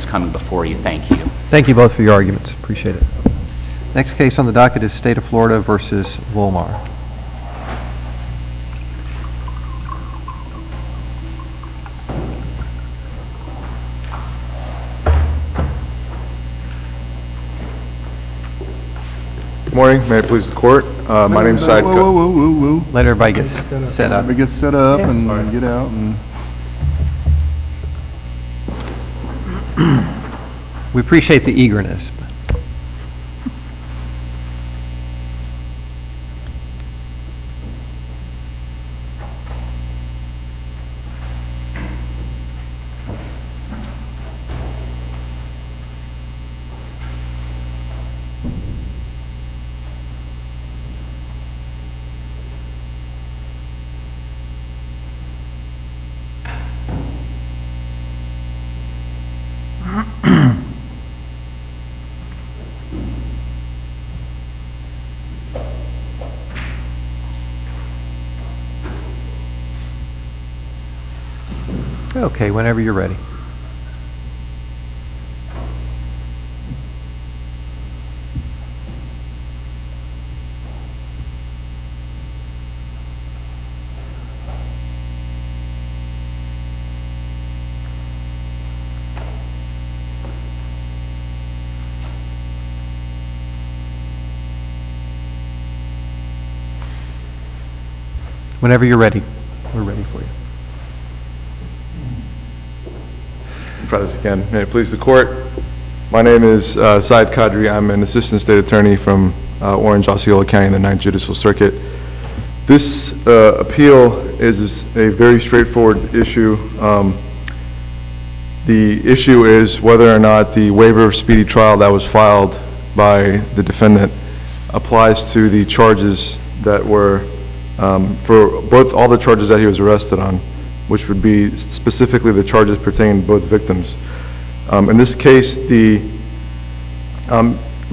coming before you. Thank you. Thank you both for your arguments. Appreciate it. Next case on the docket is State of Florida versus VOLMAR. Good morning. May it please the court. My name is Said. Whoa. Let everybody get set up. Everybody get set up and get out. And We appreciate the eagerness. Okay, whenever you're ready. Whenever you're ready, we're ready for you. Try this again. May it please the court. My name is Said Qadri. I'm an assistant state attorney from Orange, Osceola County in the 9th Judicial Circuit. This appeal is a very straightforward issue. The issue is whether or not the waiver of speedy trial that was filed by the defendant applies to the charges that were for both all the charges that he was arrested on, which would be specifically the charges pertaining to both victims. In this case, the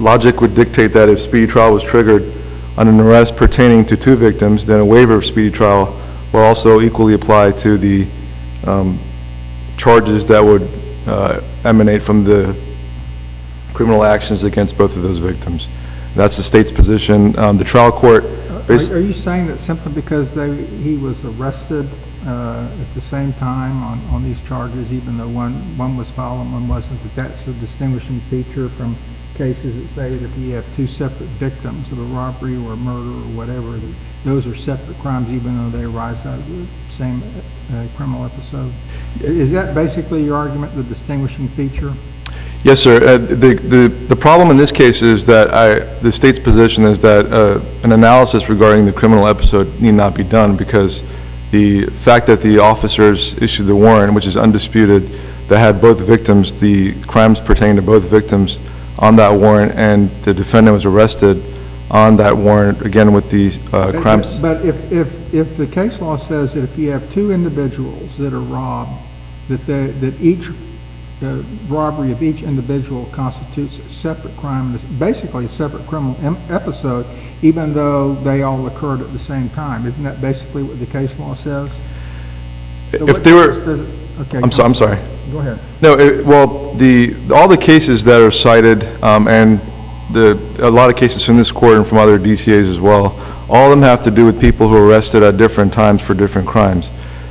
logic would dictate that if speedy trial was triggered on an arrest pertaining to two victims, then a waiver of speedy trial will also equally apply to the charges that would emanate from the criminal actions against both of those victims. That's the state's position. The trial court... Are you saying that simply because he was arrested at the same time on these charges, even though one was filed and one wasn't, that's a distinguishing feature from cases that say that if you have two separate victims of a robbery or a murder or whatever, that those are separate crimes even though they arise out of the same criminal episode? Is that basically your argument, the distinguishing feature? Yes, sir. The problem in this case is that the state's position is that an analysis regarding the criminal episode need not be done because the fact that the officers issued the warrant, which is undisputed, that had both victims, the crimes pertaining to both victims on that warrant, and the defendant was arrested on that warrant, again with the crimes. But if the case law says that if you have two individuals that are robbed, that each robbery of each individual constitutes a separate crime, basically a separate criminal episode, even though they all occurred at the same time. Isn't that basically what the case law says? So if they were, okay, I'm sorry. Go ahead. No, well, all the cases that are cited, and a lot of cases from this court and from other DCAs as well, all of them have to do with people who are arrested at different times for different crimes.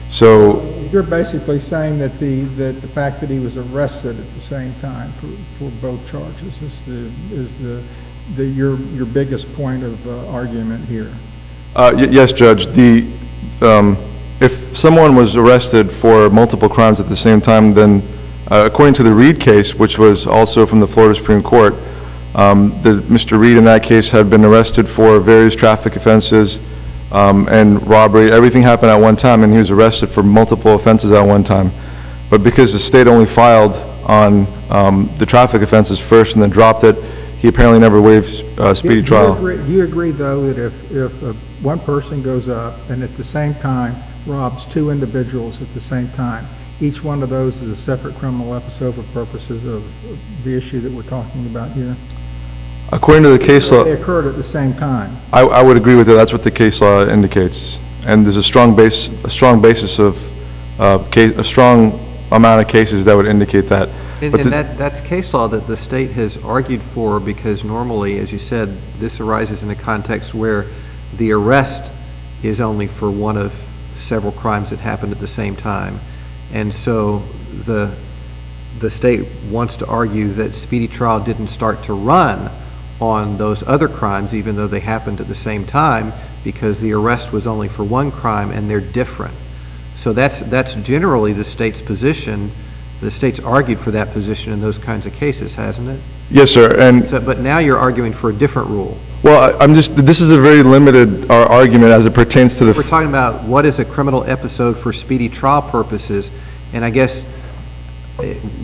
So you're basically saying that the fact that he was arrested at the same time for both charges is your biggest point of argument here. Yes, Judge. If someone was arrested for multiple crimes at the same time, then according to the Reed case, which was also from the Florida Supreme Court, Mr. Reed in that case had been arrested for various traffic offenses and robbery. Everything happened at one time, and he was arrested for multiple offenses at one time. But because the state only filed on the traffic offenses first and then dropped it, he apparently never waived speedy trial. Do you agree, though, that if one person goes up and at the same time robs two individuals at the same time, each one of those is a separate criminal episode for purposes of the issue that we're talking about here? According to the case law, they occurred at the same time. I would agree with that. That's what the case law indicates, and there's a strong basis of a strong amount of cases that would indicate that. And But the- that's case law that the state has argued for, because normally, as you said, this arises in a context where the arrest is only for one of several crimes that happened at the same time. And so the state wants to argue that speedy trial didn't start to run on those other crimes, even though they happened at the same time, because the arrest was only for one crime and they're different. So that's generally the state's position. The state's argued for that position in those kinds of cases, hasn't it? Yes, sir, and, So, but now you're arguing for a different rule. well, this is a very limited argument as it pertains to We're the, talking about what is a criminal episode for speedy trial purposes, and I guess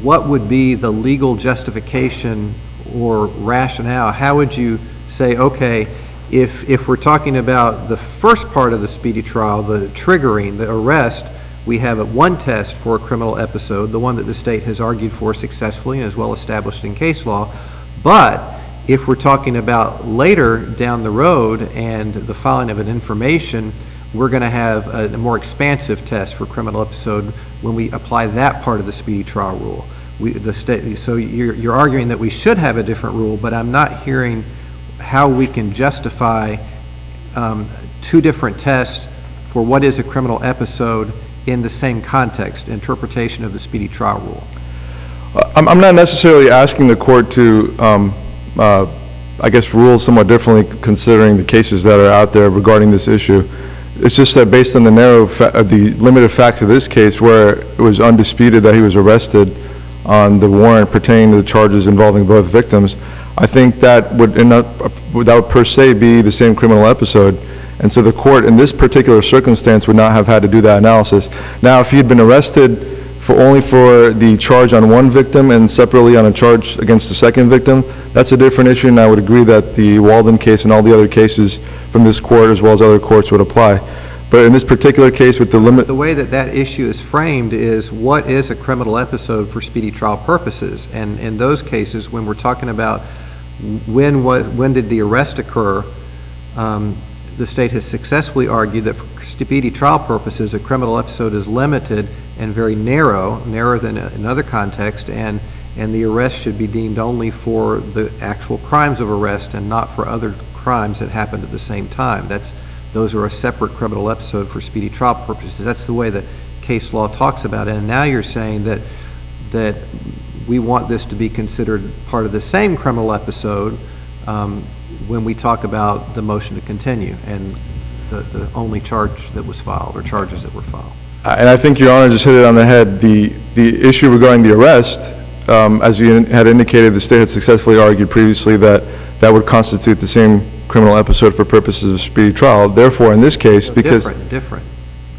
what would be the legal justification or rationale? How would you say, okay, if we're talking about the first part of the speedy trial, the triggering, the arrest, we have one test for a criminal episode, the one that the state has argued for successfully and is well established in case law. But if we're talking about later down the road and the filing of an information, we're going to have a more expansive test for criminal episode when we apply that part of the speedy trial rule. So you're arguing that we should have a different rule, but I'm not hearing how we can justify two different tests for what is a criminal episode in the same context, interpretation of the speedy trial rule. I'm not necessarily asking the court to, I guess, rule somewhat differently considering the cases that are out there regarding this issue. It's just that based on the the limited facts of this case, where it was undisputed that he was arrested on the warrant pertaining to the charges involving both victims, I think that would per se be the same criminal episode. And so the court in this particular circumstance would not have had to do that analysis. Now, if he had been arrested only for the charge on one victim and separately on a charge against the second victim, that's a different issue, and I would agree that the Walden case and all the other cases from this court as well as other courts would apply. But in this particular case with the limit... The way that issue is framed is what is a criminal episode for speedy trial purposes? And in those cases, when we're talking about when did the arrest occur, the state has successfully argued that for speedy trial purposes, a criminal episode is limited and very narrower than in other contexts, and the arrest should be deemed only for the actual crimes of arrest and not for other crimes that happened at the same time. Those are a separate criminal episode for speedy trial purposes. That's the way that case law talks about it. And now you're saying that we want this to be considered part of the same criminal episode when we talk about the motion to continue and the only charge that was filed or charges that were filed. And I think Your Honor just hit it on the head. The issue regarding the arrest, as you had indicated, the state had successfully argued previously that that would constitute the same criminal episode for purposes of speedy trial. Therefore, in this case, So because... different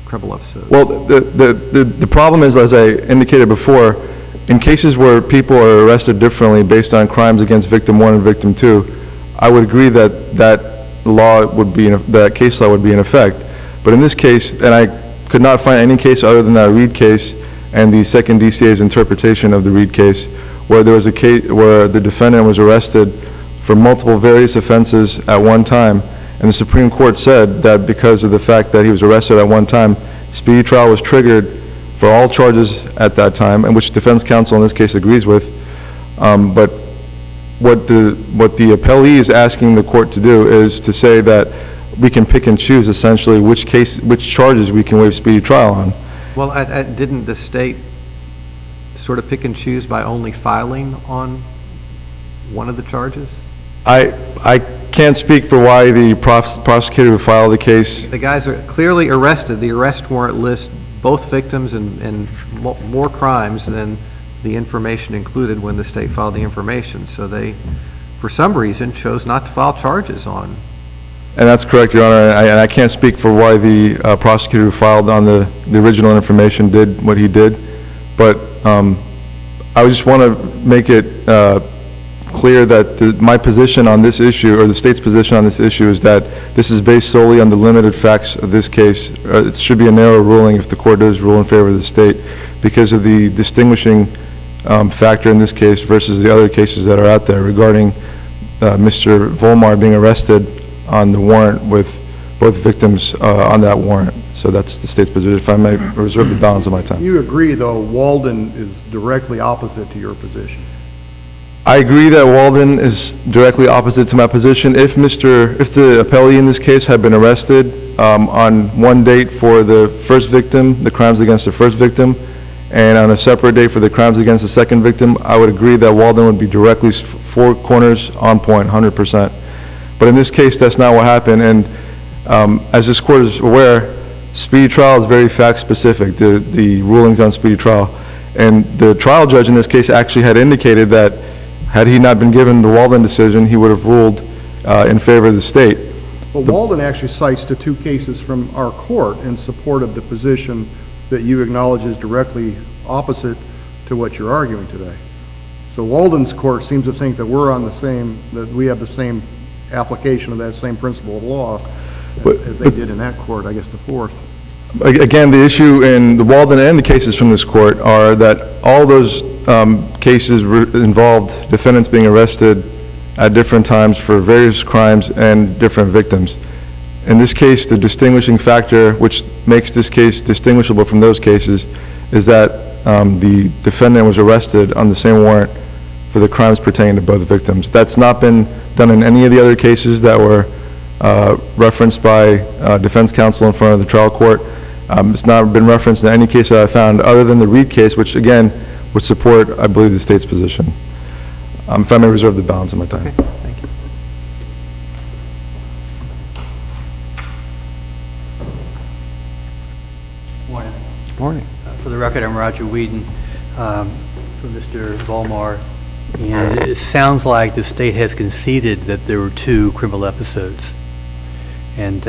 criminal episode. Well, the problem is, as I indicated before, in cases where people are arrested differently based on crimes against victim one and victim two, I would agree that that case law would be in effect. But in this case, and I could not find any case other than that Reed case and the second DCA's interpretation of the Reed case, where there was a case where the defendant was arrested for multiple various offenses at one time, and the Supreme Court said that because of the fact that he was arrested at one time, speedy trial was triggered for all charges at that time, and which defense counsel in this case agrees with. But what the appellee is asking the court to do is to say that we can pick and choose essentially which charges we can waive speedy trial on. Well, didn't the state sort of pick and choose by only filing on one of the charges? I can't speak for why the prosecutor would file the case. The guys are clearly arrested. The arrest warrant lists both victims and more crimes than the information included when the state filed the information. So they, for some reason, chose not to file charges on. And that's correct, Your Honor, and I can't speak for why the prosecutor who filed on the original information did what he did, but I just want to make it clear that my position on this issue, or the state's position on this issue, is that this is based solely on the limited facts of this case. It should be a narrow ruling if the court does rule in favor of the state, because of the distinguishing factor in this case versus the other cases that are out there regarding Mr. VOLMAR being arrested on the warrant with both victims on that warrant. So that's the state's position, if I may reserve the balance of my time. You agree, though, Walden is directly opposite to your position? I agree that Walden is directly opposite to my position. If the appellee in this case had been arrested on one date for the first victim, the crimes against the first victim, and on a separate date for the crimes against the second victim, I would agree that Walden would be directly four corners on point, 100%. But in this case, that's not what happened, and as this court is aware, speedy trial is very fact-specific, the rulings on speedy trial. And the trial judge in this case actually had indicated that had he not been given the Walden decision, he would have ruled in favor of the state. Well, Walden actually cites the two cases from our court in support of the position that you acknowledge is directly opposite to what you're arguing today. So Walden's court seems to think that that we have the same application of that same principle of law as they did in that court, I guess the fourth. Again, the issue in the Walden and the cases from this court are that all those cases involved defendants being arrested at different times for various crimes and different victims. In this case, the distinguishing factor which makes this case distinguishable from those cases is that the defendant was arrested on the same warrant for the crimes pertaining to both victims. That's not been done in any of the other cases that were referenced by defense counsel in front of the trial court. It's not been referenced in any case that I found other than the Reed case, which again would support, I believe, the state's position. If I may reserve the balance of my time. Okay, thank you. Morning. Morning. For the record, I'm Roger Whedon for Mr. VOLMAR, and it sounds like the state has conceded that there were two criminal episodes. And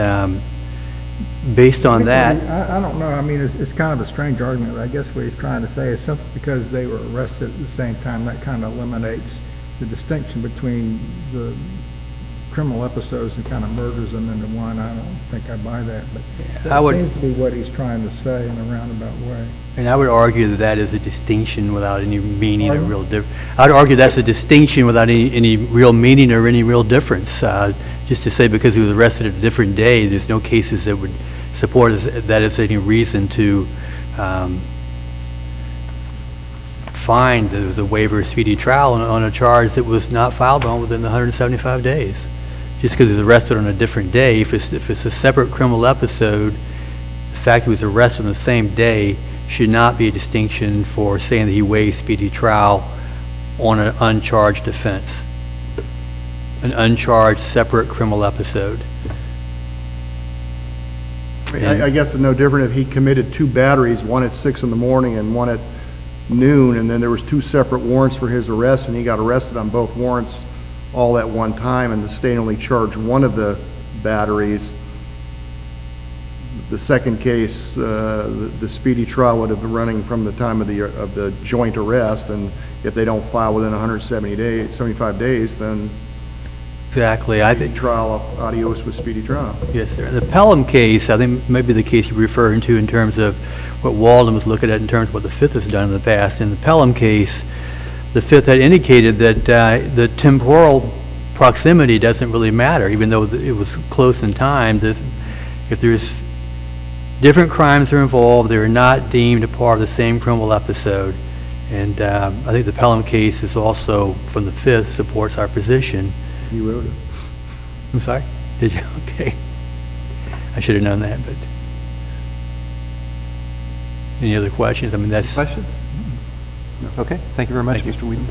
based on that... I don't know, I mean, it's kind of a strange argument, but I guess what he's trying to say is simply because they were arrested at the same time, that kind of eliminates the distinction between the criminal episodes and kind of merges them into one. I don't think I buy that, but that seems to be what he's trying to say in a roundabout way. And I would argue that that is a distinction without any meaning or real difference. I would argue that's a distinction without any real meaning or any real difference. Just to say because he was arrested at a different day, there's no cases that would support that as any reason to find that there was a waiver of speedy trial on a charge that was not filed on within the 175 days. Just because he was arrested on a different day, if it's a separate criminal episode, the fact that he was arrested on the same day should not be a distinction for saying that he waived speedy trial on an uncharged offense, an uncharged separate criminal episode. I guess it's no different if he committed two batteries, one at 6 in the morning and one at noon, and then there was two separate warrants for his arrest, and he got arrested on both warrants all at one time, and the state only charged one of the batteries. The second case, the speedy trial would have been running from the time of the joint arrest, and if they don't file within 75 days, then Exactly. I think trial adios with speedy trial. Yes, sir. The Pelham case, I think maybe the case you're referring to in terms of what Walden was looking at in terms of what the Fifth has done in the past. In the Pelham case, the Fifth had indicated that the temporal proximity doesn't really matter, even though it was close in time. If there's different crimes are involved, they're not deemed a part of the same criminal episode. And I think the Pelham case is also, from the Fifth, supports our position. You wrote it. I'm sorry? Did you? Okay. I should have known that, but... Any other questions? I mean, that's... Questions? Okay, thank you very much, Mr. Whedon.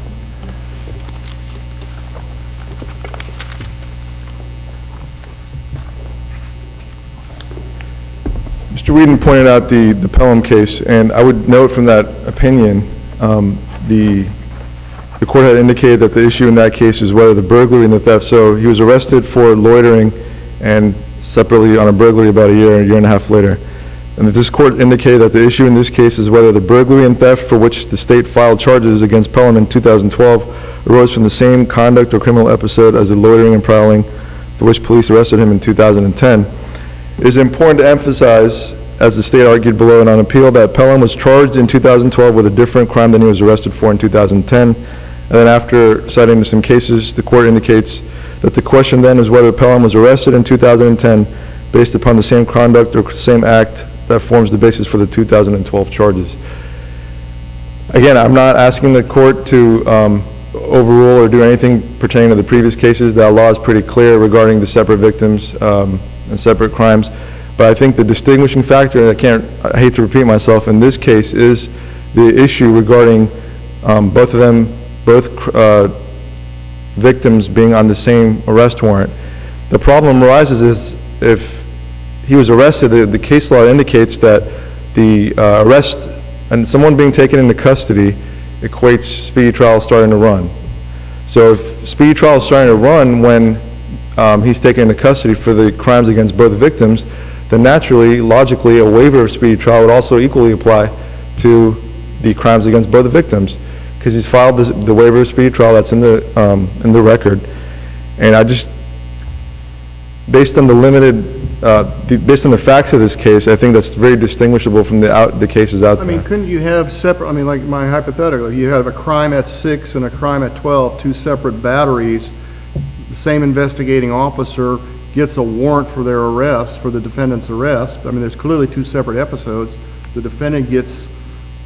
Mr. Whedon pointed out the Pelham case, and I would note from that opinion, the court had indicated that the issue in that case is whether the burglary and the theft, so he was arrested for loitering and separately on a burglary about a year and a half later. And that this court indicated that the issue in this case is whether the burglary and theft for which the state filed charges against Pelham in 2012 arose from the same conduct or criminal episode as the loitering and prowling for which police arrested him in 2010. It is important to emphasize, as the state argued below and on appeal, that Pelham was charged in 2012 with a different crime than he was arrested for in 2010. And then after citing some cases, the court indicates that the question then is whether Pelham was arrested in 2010 based upon the same conduct or same act that forms the basis for the 2012 charges. Again, I'm not asking the court to overrule or do anything pertaining to the previous cases. That law is pretty clear regarding the separate victims and separate crimes. But I think the distinguishing factor, and I hate to repeat myself, in this case is the issue regarding both victims being on the same arrest warrant. The problem arises is if he was arrested, the case law indicates that the arrest and someone being taken into custody equates speedy trial starting to run. So if speedy trial is starting to run when he's taken into custody for the crimes against both victims, then naturally, logically, a waiver of speedy trial would also equally apply to the crimes against both victims, because he's filed the waiver of speedy trial that's in the record. And I just, based on the facts of this case, I think that's very distinguishable from the cases out there. I mean, couldn't you have separate, I mean, like my hypothetical, you have a crime at 6 and a crime at 12, two separate batteries, the same investigating officer gets a warrant for their arrest, for the defendant's arrest. I mean, there's clearly two separate episodes. The defendant gets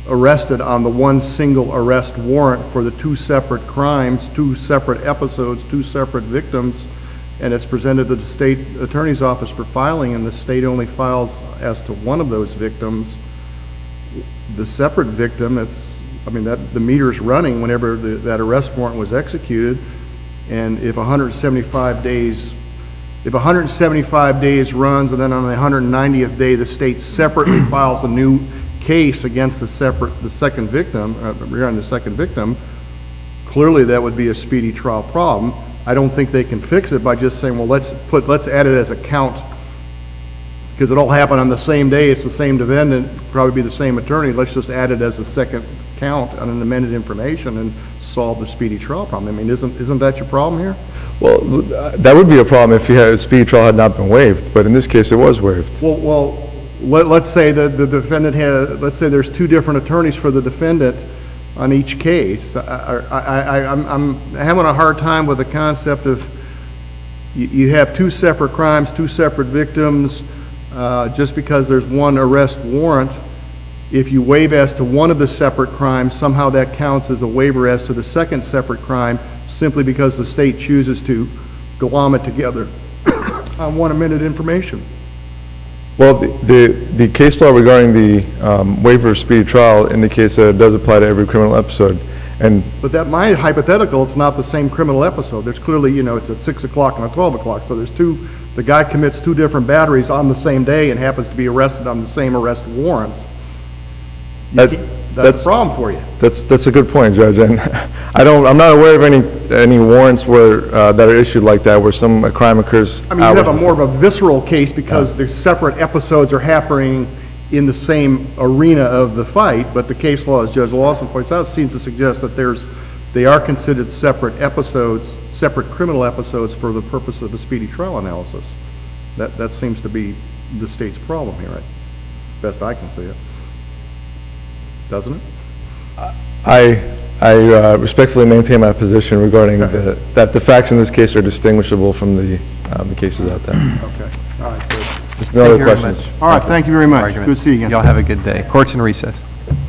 arrested on the one single arrest warrant for the two separate crimes, two separate episodes, two separate victims, and it's presented to the state attorney's office for filing, and the state only files as to one of those victims. The separate victim, the meter's running whenever that arrest warrant was executed, and if 175 days runs, and then on the 190th day, the state separately files a new case against the second victim, regarding the second victim, clearly that would be a speedy trial problem. I don't think they can fix it by just saying, well, let's add it as a count, because it all happened on the same day, it's the same defendant, probably be the same attorney, let's just add it as a second count on an amended information and solve the speedy trial problem. I mean, isn't that your problem here? Well, that would be a problem if a speedy trial had not been waived, but in this case, it was waived. Well, let's say that the defendant let's say there's two different attorneys for the defendant on each case. I'm having a hard time with the concept of you have two separate crimes, two separate victims, just because there's one arrest warrant. If you waive as to one of the separate crimes, somehow that counts as a waiver as to the second separate crime, simply because the state chooses to glom it together on one amended information. Well, the case law regarding the waiver of speedy trial indicates that it does apply to every criminal episode. But my hypothetical, it's not the same criminal episode. There's clearly, it's at 6 o'clock and at 12 o'clock. So the guy commits two different batteries on the same day and happens to be arrested on the same arrest warrant. That's a problem for you. That's a good point, Judge. And I'm not aware of any warrants that are issued like that, where a crime occurs. I mean, you have more of a visceral case because the separate episodes are happening in the same arena of the fight, but the case law, as Judge Lawson points out, seems to suggest that they are considered separate episodes, separate criminal episodes for the purpose of the speedy trial analysis. That seems to be the state's problem here, right? Best I can see it. Doesn't it? I respectfully maintain my position regarding that the facts in this case are distinguishable from the cases out there. Okay. All right. Good. There's no other questions. All right. Thank you very much. Good to see you again. Y'all have a good day. Court's in recess.